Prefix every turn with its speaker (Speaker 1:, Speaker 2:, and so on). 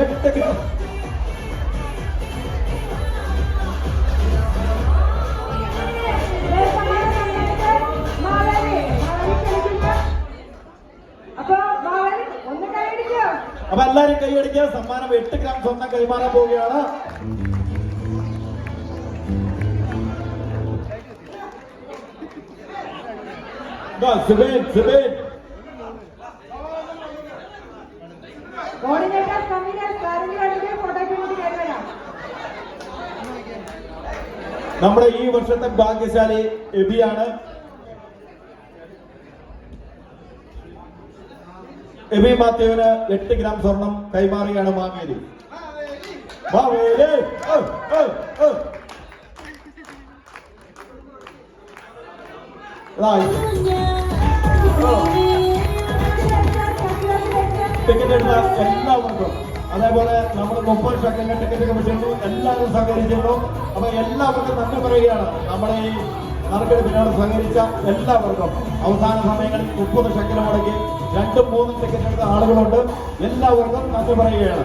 Speaker 1: 8 gram. അപ്പൊ എല്ലാരും കൈയടിക്കുക. സമ്മാനം 8 ഗ്രാം സ്വർണ്ണം കൈമാറാൻ പോവുകയാണ്. നമ്മുടെ ഈ വർഷത്തെ ഭാഗ്യശാലി എബിയാണ്. എബി മാത്യുവിന് 8 ഗ്രാം സ്വർണം കൈമാറുകയാണ് മാവേലി. ടിക്കറ്റ് എടുത്ത എല്ലാവർക്കും, അതേപോലെ നമ്മൾ 30 സെക്കൻഡ് ടിക്കറ്റ് കമ്മിഷനും എല്ലാവരും സഹകരിച്ചിരുന്നു. അപ്പൊ എല്ലാവർക്കും നന്ദി പറയുകയാണ്. നമ്മളെ ഈ നറുക്കെടുപ്പിനോട് സഹകരിച്ച എല്ലാവർക്കും. അവസാന സമയങ്ങളിൽ 30 സെക്കൻഡ് മുടക്കി 2-3 ടിക്കറ്റ് എടുത്ത ആളുകളുണ്ട്. എല്ലാവർക്കും നന്ദി പറയുകയാണ്.